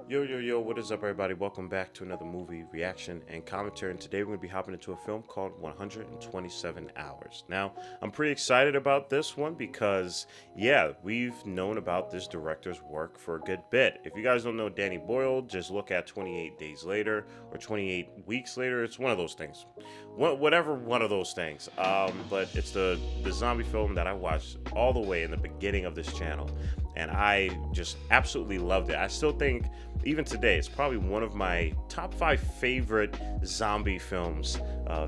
Yo, yo, yo, what is up, everybody? Welcome back to another movie reaction and commentary. And today we're going to be hopping into a film called 127 Hours. Now, I'm pretty excited about this one because, yeah, we've known about this director's work for a good bit. If you guys don't know Danny Boyle, just look at 28 Days Later or 28 Weeks Later. It's one of those things. Whatever one of those things. But it's the zombie film that I watched all the way in the beginning of this channel. And I just absolutely loved it. I still think, even today, it's probably one of my top 5 favorite zombie films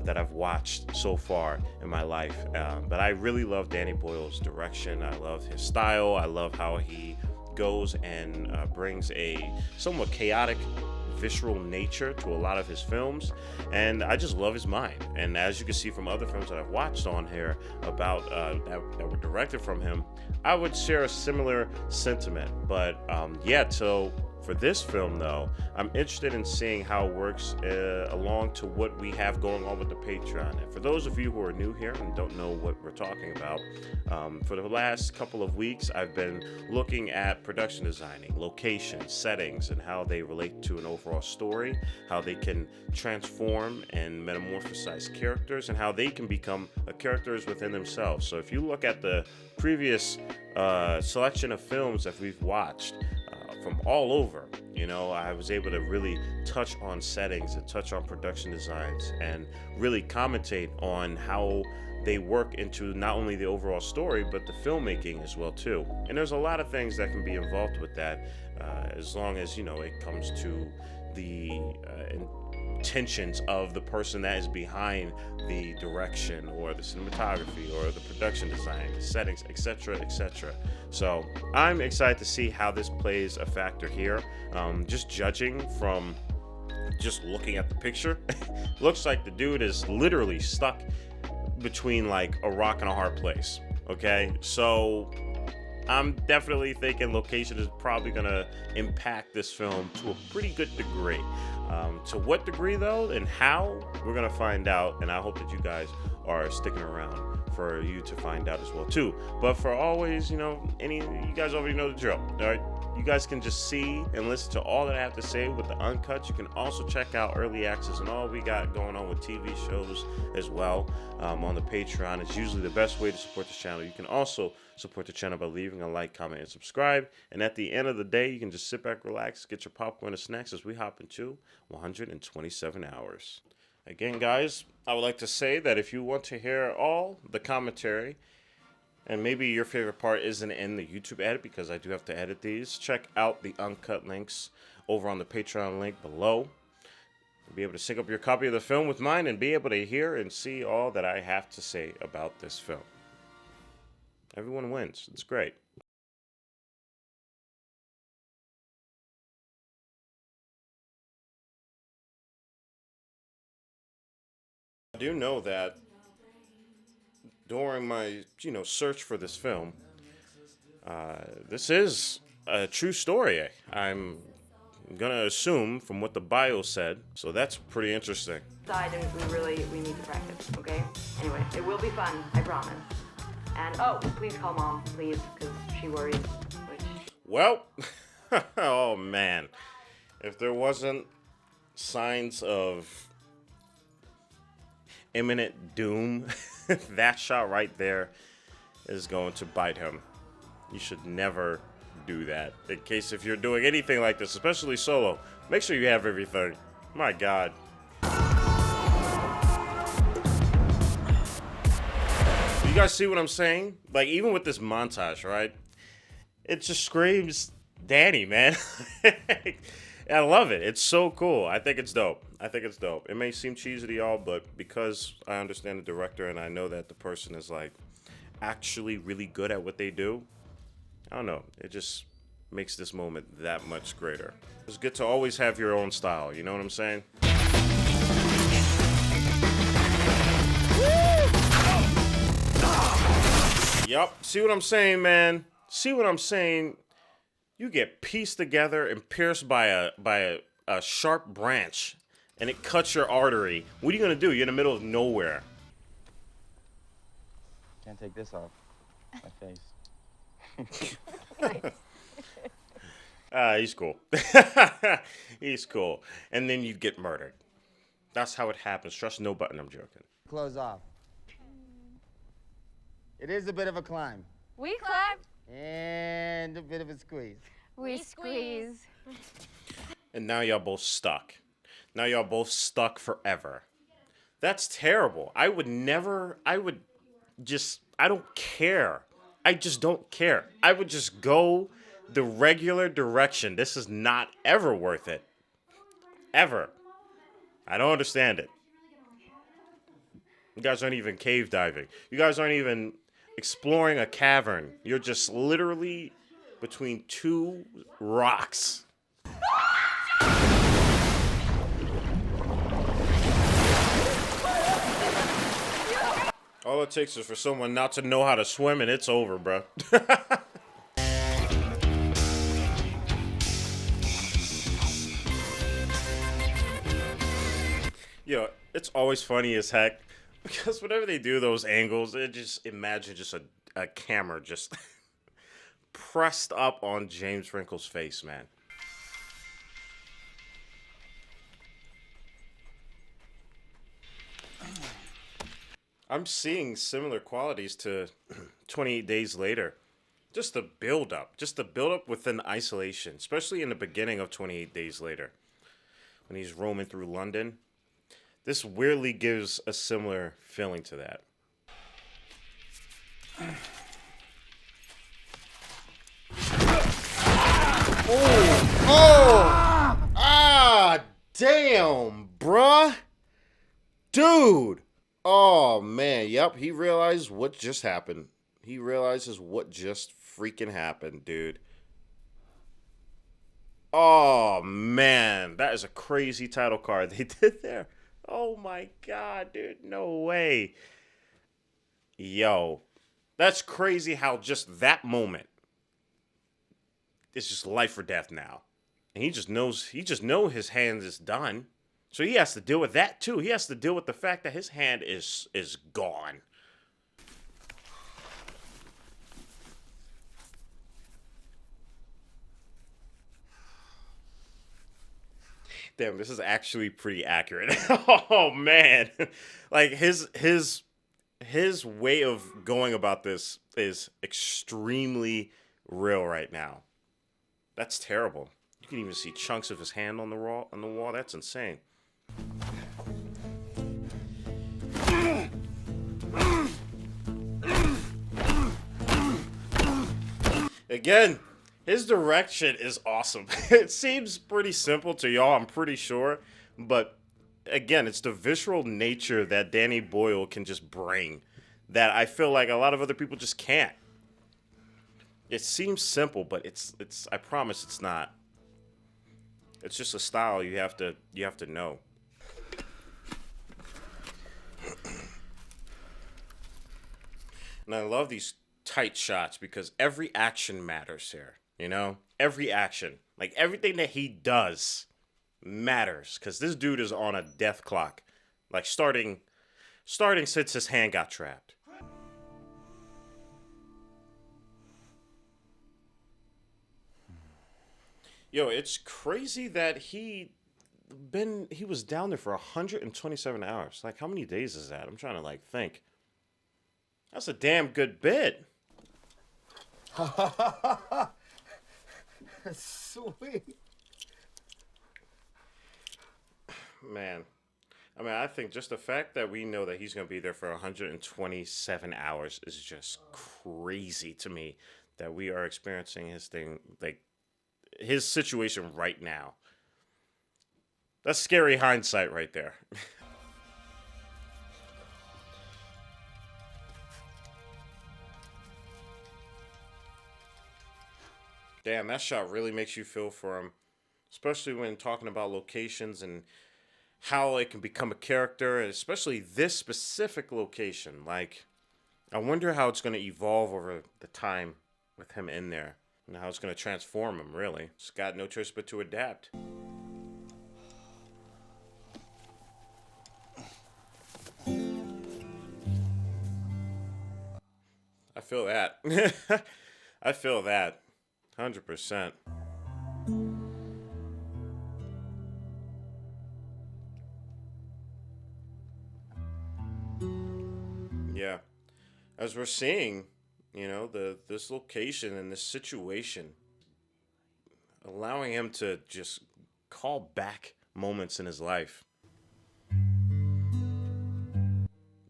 that I've watched so far in my life. But I really love Danny Boyle's direction. I love his style. I love how he goes and brings a somewhat chaotic, visceral nature to a lot of his films, and I just love his mind. And as you can see from other films that I've watched on here about that were directed from him, I would share a similar sentiment. But yeah, so for this film, though, I'm interested in seeing how it works along to what we have going on with the Patreon. And for those of you who are new here and don't know what we're talking about, for the last couple of weeks, I've been looking at production designing, locations, settings, and how they relate to an overall story, how they can transform and metamorphosize characters, and how they can become characters within themselves. So if you look at the previous selection of films that we've watched, from all over, you know, I was able to really touch on settings and touch on production designs and really commentate on how they work into not only the overall story but the filmmaking as well too. And there's a lot of things that can be involved with that, as long as, you know, it comes to the intentions of the person that is behind the direction or the cinematography or the production design, the settings, etc., etc. So I'm excited to see how this plays a factor here. Just judging from just looking at the picture, looks like the dude is literally stuck between like a rock and a hard place. Okay, so I'm definitely thinking location is probably going to impact this film to a pretty good degree. To what degree, though, and how, we're going to find out, and I hope that you guys are sticking around for you to find out as well, too. But for always, you know, you guys already know the drill, all right? You guys can just see and listen to all that I have to say with the uncuts. You can also check out early access and all we got going on with TV shows as well on the Patreon. It's usually the best way to support this channel. You can also support the channel by leaving a like, comment, and subscribe. And at the end of the day, you can just sit back, relax, get your popcorn and snacks as we hop into 127 hours. Again, guys, I would like to say that if you want to hear all the commentary, and maybe your favorite part isn't in the YouTube edit because I do have to edit these, check out the uncut links over on the Patreon link below. You'll be able to sync up your copy of the film with mine and be able to hear and see all that I have to say about this film. Everyone wins. It's great. I do know that during my, search for this film, this is a true story. I'm gonna assume from what the bio said, so that's pretty interesting. And we need to practice, okay? Anyway, it will be fun, I promise. And oh, please call mom, please, because she worries. Well, oh man, if there wasn't signs of imminent doom, that shot right there is going to bite him. You should never do that. In case if you're doing anything like this, especially solo, make sure you have everything. My God. You guys see what I'm saying? Like, even with this montage, right? It just screams Danny, man. I love it. It's so cool. I think it's dope. It may seem cheesy to y'all, but because I understand the director and I know that the person is like actually really good at what they do, I don't know. It just makes this moment that much greater. It's good to always have your own style. You know what I'm saying? Yup. See what I'm saying, man? See what I'm saying? You get pieced together and pierced by a sharp branch, and it cuts your artery. What are you gonna do? You're in the middle of nowhere. Can't take this off my face. He's cool. He's cool. And then you'd get murdered. That's how it happens. Trust no button. I'm joking. Close off. It is a bit of a climb. We clap. And a bit of a squeeze. We squeeze. And now y'all both stuck. Now y'all both stuck forever. That's terrible. I don't care. I just don't care. I would just go the regular direction. This is not ever worth it. Ever. I don't understand it. You guys aren't even cave diving. You guys aren't even exploring a cavern. You're just literally between two rocks. All it takes is for someone not to know how to swim and it's over, bro. Yo, it's always funny as heck because whenever they do those angles, it just imagine just a camera just pressed up on James Franco's face, man. I'm seeing similar qualities to 28 Days Later. Just the build up within isolation, especially in the beginning of 28 Days Later when he's roaming through London. This weirdly gives a similar feeling to that. Damn, bruh. Dude. Oh, man. Yep, he realized what just happened. He realizes what just freaking happened, dude. Oh, man. That is a crazy title card they did there. Oh, my God, dude. No way. Yo. That's crazy how just that moment is just life or death now. And he just knows his hand is done. So he has to deal with that too. He has to deal with the fact that his hand is gone. Damn, this is actually pretty accurate. Oh man. Like his way of going about this is extremely real right now. That's terrible. You can even see chunks of his hand on the wall. That's insane. Again, his direction is awesome. It seems pretty simple to y'all, I'm pretty sure. But again, it's the visceral nature that Danny Boyle can just bring that I feel like a lot of other people just can't. It seems simple, but it's I promise it's not. It's just a style you have to know. And I love these tight shots because every action matters here, you know? Every action. Like everything that he does matters cuz this dude is on a death clock. Like starting since his hand got trapped. Yo, it's crazy that he was down there for 127 hours. Like, how many days is that? I'm trying to like think. That's a damn good bit. Sweet. Man. I mean, I think just the fact that we know that he's going to be there for 127 hours is just crazy to me that we are experiencing his thing, like, his situation right now. That's scary hindsight right there. Damn, that shot really makes you feel for him, especially when talking about locations and how it can become a character, and especially this specific location. Like, I wonder how it's going to evolve over the time with him in there. And how it's going to transform him, really. It's got no choice but to adapt. I feel that. I feel that. 100%. as we're seeing, this location and this situation, allowing him to just call back moments in his life.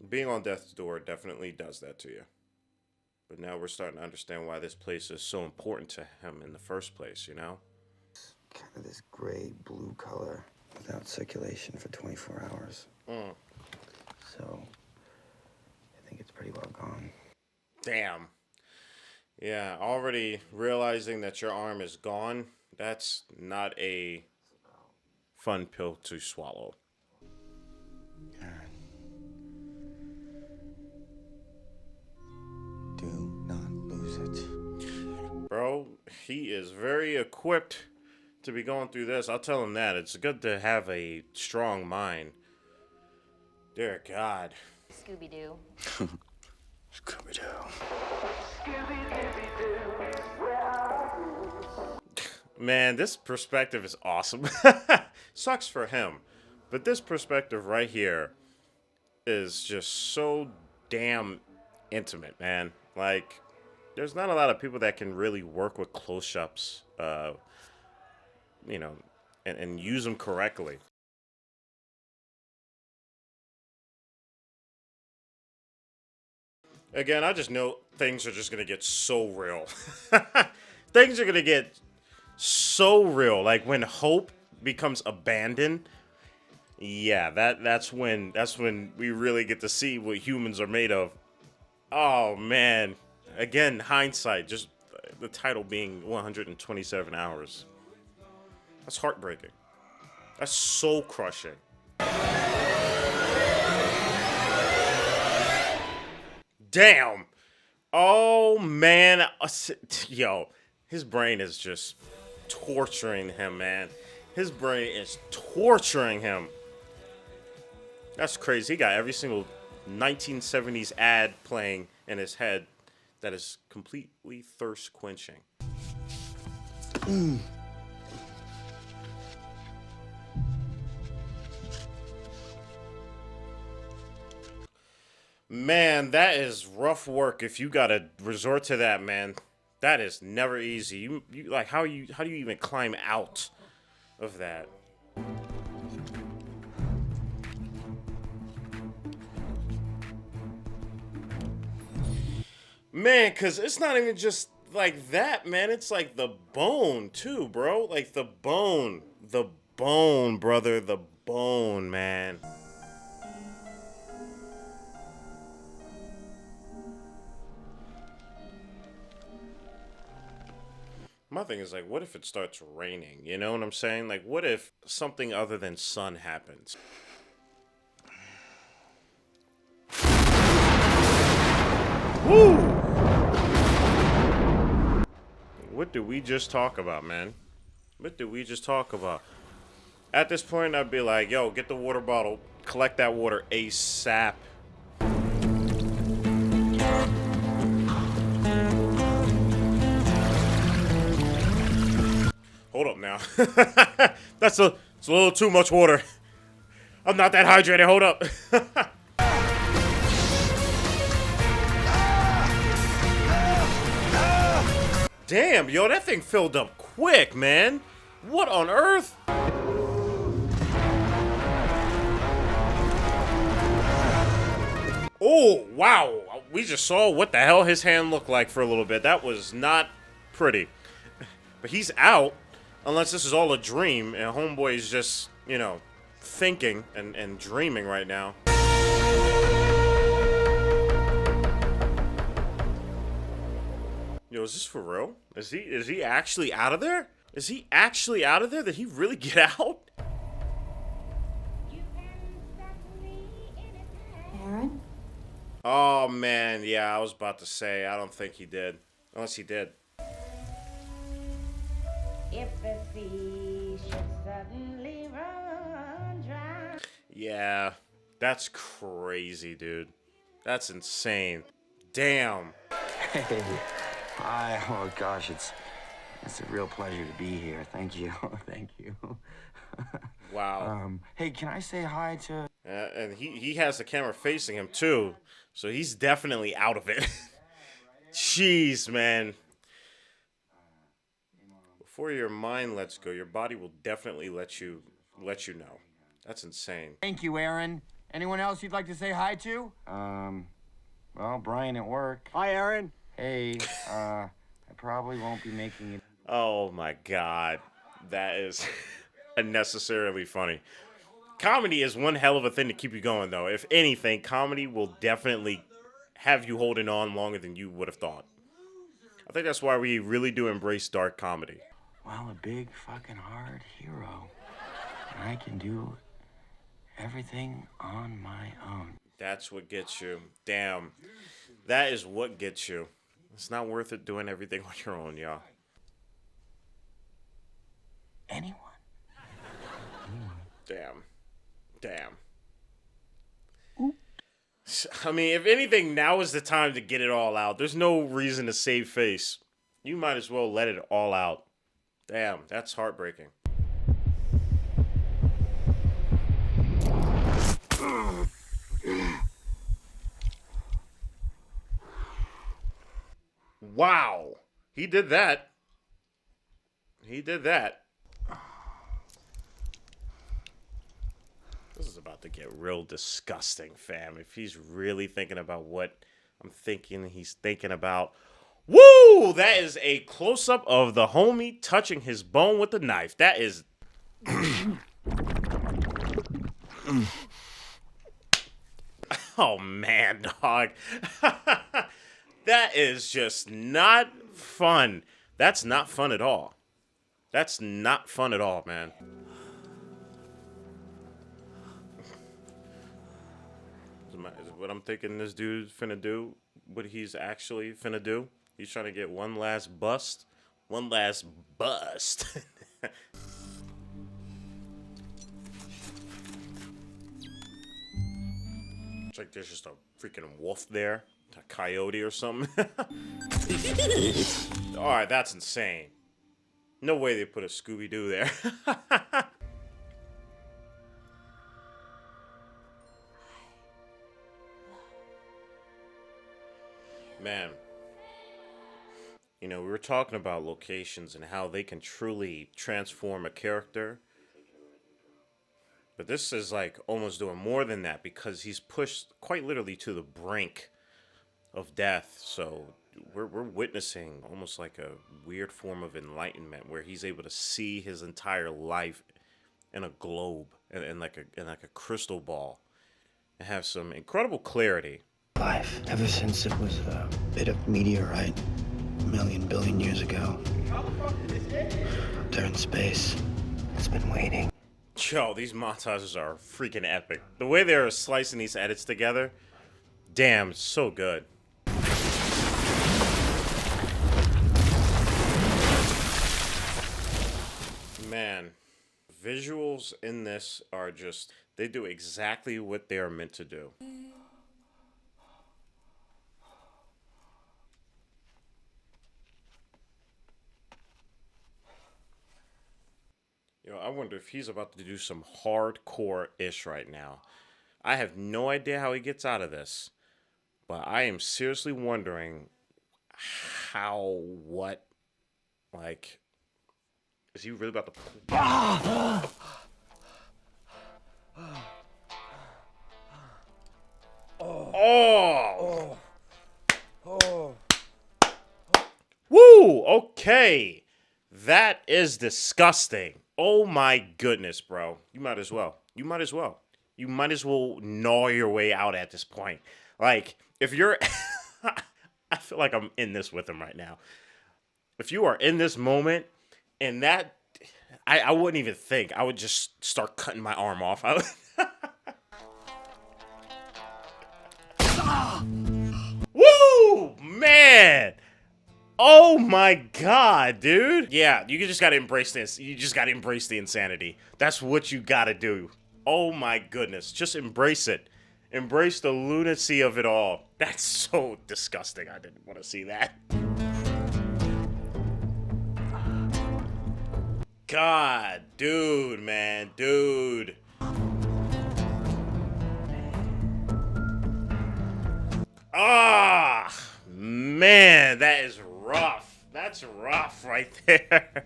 Being on death's door definitely does that to you. But now we're starting to understand why this place is so important to him in the first place, Kind of this gray blue color without circulation for 24 hours. So I think it's pretty well gone. Damn. Yeah, already realizing that your arm is gone, that's not a fun pill to swallow. Do not lose it. Bro, he is very equipped to be going through this. I'll tell him that. It's good to have a strong mind. Dear God. Scooby-Doo. Scooby-Doo. Man, this perspective is awesome. Sucks for him. But this perspective right here is just so damn intimate, man. Like, there's not a lot of people that can really work with close-ups, and use them correctly. Again, I just know things are just going to get so real. Things are going to get so real. Like, when hope becomes abandoned, yeah, that's when we really get to see what humans are made of. Oh, man. Again, hindsight, just the title being 127 hours. That's heartbreaking. That's soul crushing. Damn. Oh, man. Yo, his brain is just torturing him, man. His brain is torturing him. That's crazy. He got every single 1970s ad playing in his head that is completely thirst quenching. Man, that is rough work if you gotta resort to that, man. That is never easy. You like how do you even climb out of that? Man, cause it's not even just like that, man. It's like the bone too, bro. Like the bone, brother, the bone, man. My thing is like, what if it starts raining? You know what I'm saying? Like, what if something other than sun happens? Woo! What did we just talk about, man? What did we just talk about? At this point, I'd be like, yo, get the water bottle, collect that water ASAP. Hold up now. It's a little too much water. I'm not that hydrated. Hold up. Damn, yo, that thing filled up quick, man. What on earth? Oh, wow. We just saw what the hell his hand looked like for a little bit. That was not pretty. But he's out. Unless this is all a dream and homeboy is just, thinking and dreaming right now. Yo, is this for real? Is he actually out of there? Is he actually out of there? Did he really get out? Aaron? Oh, man. Yeah, I was about to say, I don't think he did. Unless he did. If the sea should suddenly run dry. Yeah, that's crazy, dude. That's insane. Damn. Hey. Hi. Oh, gosh, it's a real pleasure to be here. Thank you. Thank you. Wow. Hey, can I say hi to... And he has the camera facing him too, so he's definitely out of it. Jeez, man. Before your mind lets go, your body will definitely let you know. That's insane. Thank you, Aaron. Anyone else you'd like to say hi to? Well, Brian at work. Hi, Aaron. Hey, I probably won't be making it. Oh my God, that is unnecessarily funny. Comedy is one hell of a thing to keep you going, though. If anything, comedy will definitely have you holding on longer than you would have thought. I think that's why we really do embrace dark comedy. Well, a big fucking hard hero. And I can do everything on my own. That's what gets you. Damn. That is what gets you. It's not worth it doing everything on your own, y'all. Anyone? Damn. I mean, if anything, now is the time to get it all out. There's no reason to save face. You might as well let it all out. Damn, that's heartbreaking. Wow. He did that. This is about to get real disgusting, fam. If he's really thinking about what I'm thinking he's thinking about. Woo! That is a close-up of the homie touching his bone with a knife. That is... Oh, man, dog. That is just not fun. That's not fun at all. That's not fun at all, man. Is what I'm thinking this dude's finna do, what he's actually finna do. He's trying to get one last bust. One last bust. It's like there's just a freaking wolf there. A coyote or something. Alright, that's insane. No way they put a Scooby-Doo there. Man. You know, we were talking about locations and how they can truly transform a character. But this is like almost doing more than that because he's pushed quite literally to the brink of death. So we're witnessing almost like a weird form of enlightenment where he's able to see his entire life in a globe and like a crystal ball and have some incredible clarity. Life, ever since it was a bit of meteorite a million billion years ago. They're in space. It's been waiting. Yo, these montages are freaking epic. The way they're slicing these edits together, damn, so good. Man, visuals in this are just, they do exactly what they are meant to do. Yo, I wonder if he's about to do some hardcore-ish right now. I have no idea how he gets out of this, but I am seriously wondering how, what, like, is he really about to... Oh! Woo! Okay. That is disgusting. Oh my goodness, bro. You might as well. You might as well gnaw your way out at this point. Like, if you're... I feel like I'm in this with him right now. If you are in this moment, and that... I wouldn't even think. I would just start cutting my arm off. Woo! Man! Oh my god, dude. Yeah, you just gotta embrace this. You just gotta embrace the insanity. That's what you gotta do. Oh my goodness. Just embrace it. Embrace the lunacy of it all. That's so disgusting. I didn't want to see that. God, dude, man, dude. Ah, man, that is rough. That's rough right there.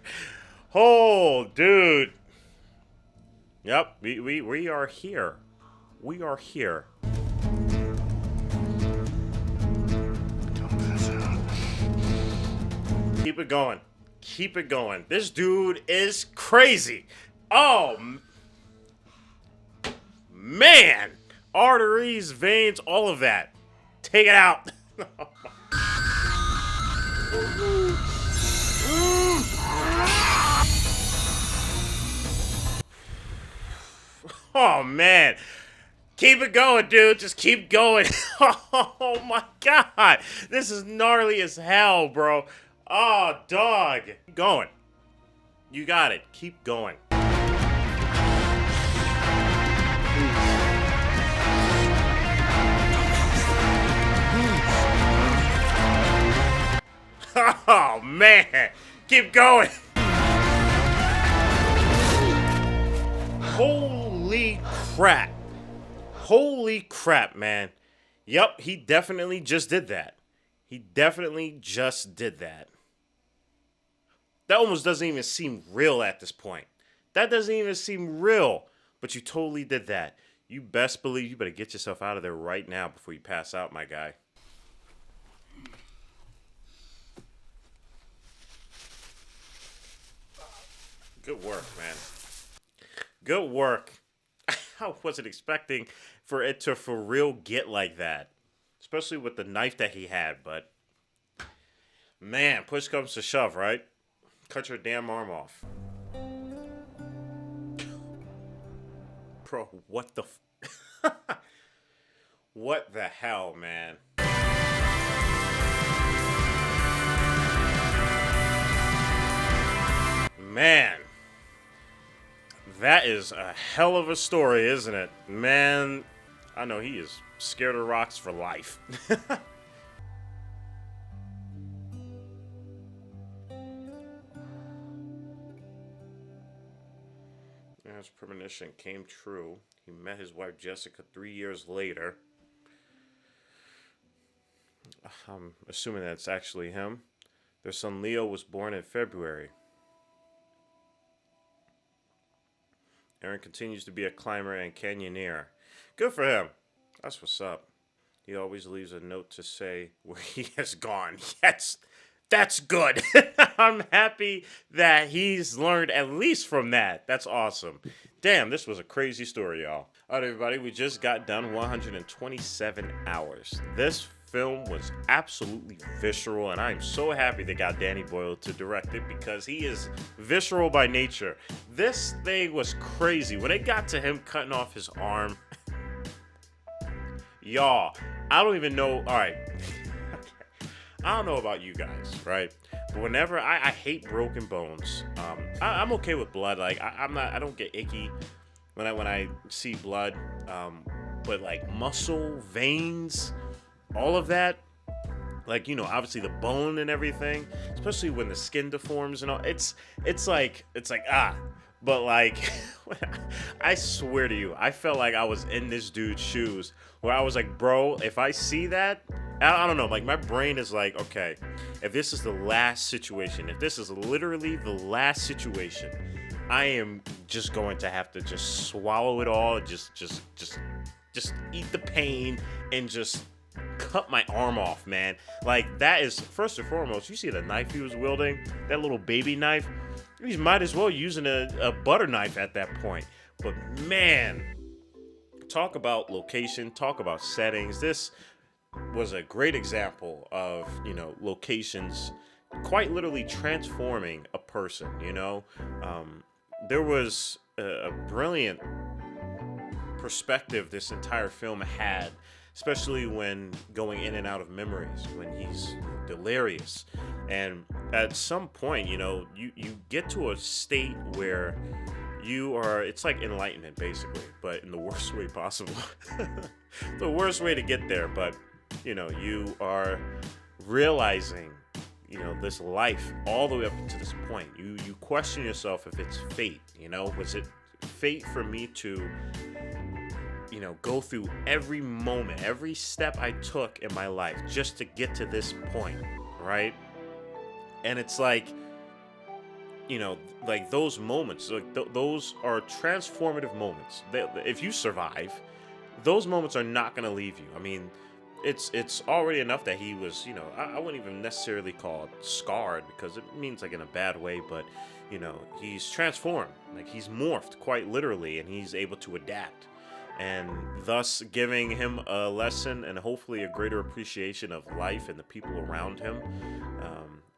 Oh, dude. Yep, we are here. We are here. Keep it going. Keep it going. This dude is crazy. Oh, man. Arteries, veins, all of that. Take it out. Oh, man. Keep it going, dude. Just keep going. Oh, my God. This is gnarly as hell, bro. Oh, dog. Keep going. You got it. Keep going. Oh, man. Keep going. Holy crap. Holy crap, man. Yep, he definitely just did that. He definitely just did that. That almost doesn't even seem real at this point. That doesn't even seem real. But you totally did that. You best believe you better get yourself out of there right now before you pass out, my guy. Good work, man. Good work. I wasn't expecting for it to for real get like that. Especially with the knife that he had, but man, push comes to shove, right? Cut your damn arm off. Bro, what the what the hell, man? Man. That is a hell of a story, isn't it? Man, I know he is scared of rocks for life. His premonition came true. He met his wife Jessica 3 years later. I'm assuming that's actually him. Their son Leo was born in February. Aaron continues to be a climber and canyoneer. Good for him. That's what's up. He always leaves a note to say where he has gone. Yes, that's good. I'm happy that he's learned at least from that. That's awesome. Damn, this was a crazy story, y'all. All right, everybody, we just got done 127 hours. This film was absolutely visceral, and I'm so happy they got Danny Boyle to direct it because he is visceral by nature. This thing was crazy. When it got to him cutting off his arm, y'all, I don't even know. All right. I don't know about you guys, right? But whenever I hate broken bones, I'm okay with blood. Like I don't get icky when I see blood. But like muscle, veins, all of that, like, you know, obviously the bone and everything, especially when the skin deforms and all, it's like but like I swear to you, I felt like I was in this dude's shoes where I was like, bro, if I see that, I don't know, like my brain is like, okay, if this is the last situation, if this is literally the last situation, I am just going to have to just swallow it all, just eat the pain and just cut my arm off, man. Like, that is, first and foremost, you see the knife he was wielding, that little baby knife, he might as well using a butter knife at that point. But man, talk about location, talk about settings. This was a great example of, you know, locations quite literally transforming a person, you know. There was a brilliant perspective this entire film had, especially when going in and out of memories, when he's delirious. And at some point, you know, you get to a state where you are, it's like enlightenment basically, but in the worst way possible. The worst way to get there, but, you know, you are realizing, you know, this life all the way up to this point. You question yourself if it's fate, you know, was it fate for me to, you know, go through every moment, every step I took in my life just to get to this point, right? And it's like, you know, like those moments, like those are transformative moments. If you survive, those moments are not going to leave you. I mean, it's already enough that he was, you know, I wouldn't even necessarily call it scarred, because it means like in a bad way, but, you know, he's transformed, like he's morphed quite literally, and he's able to adapt, and thus giving him a lesson and hopefully a greater appreciation of life and the people around him.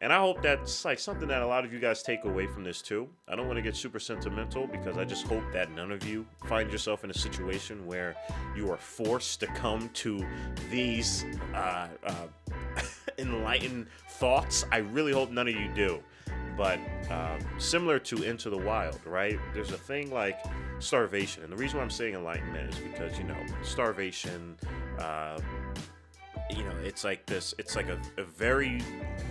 And I hope that's like something that a lot of you guys take away from this too. I don't want to get super sentimental, because I just hope that none of you find yourself in a situation where you are forced to come to these enlightened thoughts. I really hope none of you do. But similar to Into the Wild, right? There's a thing like starvation. And the reason why I'm saying enlightenment is because, you know, starvation, you know, it's like this, it's like a very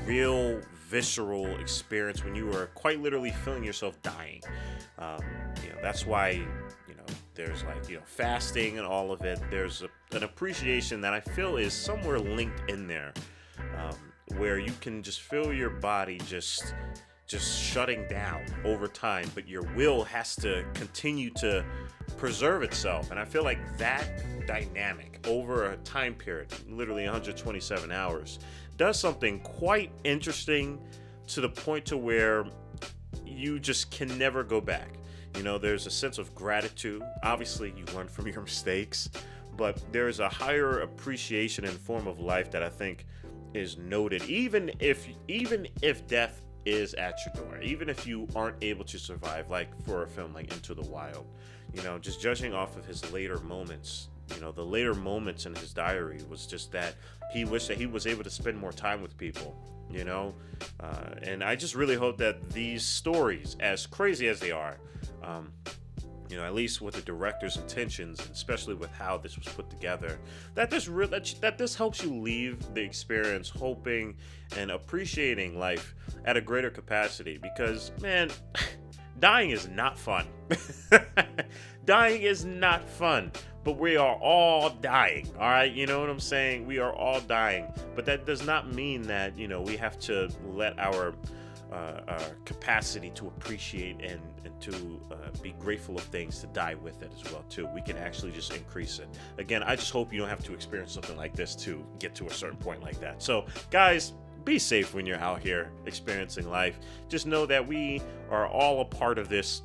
real, visceral experience when you are quite literally feeling yourself dying. You know, that's why, you know, there's like, you know, fasting and all of it. There's an appreciation that I feel is somewhere linked in there, where you can just feel your body just shutting down over time, but your will has to continue to preserve itself. And I feel like that dynamic over a time period, literally 127 hours, does something quite interesting, to the point to where you just can never go back. You know, there's a sense of gratitude. Obviously, you learn from your mistakes, but there's a higher appreciation and form of life that I think is noted, even if death is at your door, even if you aren't able to survive, like for a film like Into the Wild. You know, just judging off of his later moments, you know, the later moments in his diary was just that he wished that he was able to spend more time with people, you know. And I just really hope that these stories, as crazy as they are, you know, at least with the director's intentions, and especially with how this was put together, that this helps you leave the experience hoping and appreciating life at a greater capacity. Because, man, dying is not fun. Dying is not fun. But we are all dying, all right? You know what I'm saying? We are all dying. But that does not mean that, you know, we have to let our capacity to appreciate and to be grateful of things to die with it as well too. We can actually just increase it. Again, I just hope you don't have to experience something like this to get to a certain point like that. So guys, be safe when you're out here experiencing life. Just know that we are all a part of this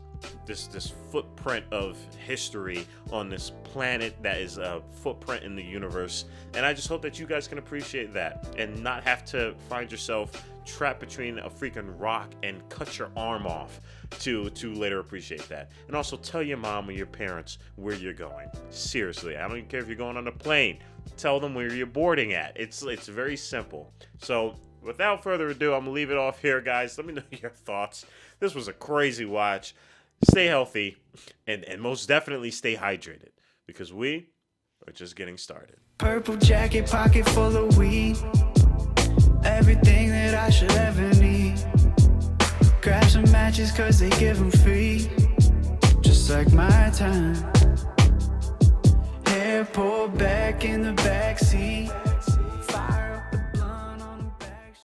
footprint of history on this planet that is a footprint in the universe. And I just hope that you guys can appreciate that and not have to find yourself trapped between a freaking rock and cut your arm off to later appreciate that. And also tell your mom or your parents where you're going. Seriously, I don't even care if you're going on a plane. Tell them where you're boarding at. It's very simple. So without further ado, I'm gonna leave it off here, guys. Let me know your thoughts. This was a crazy watch. Stay healthy and most definitely stay hydrated, because we are just getting started. Purple jacket, pocket full of weed. Everything that I should ever need. Grab some matches cause they give them free. Just like my time. Hair pulled back in the backseat.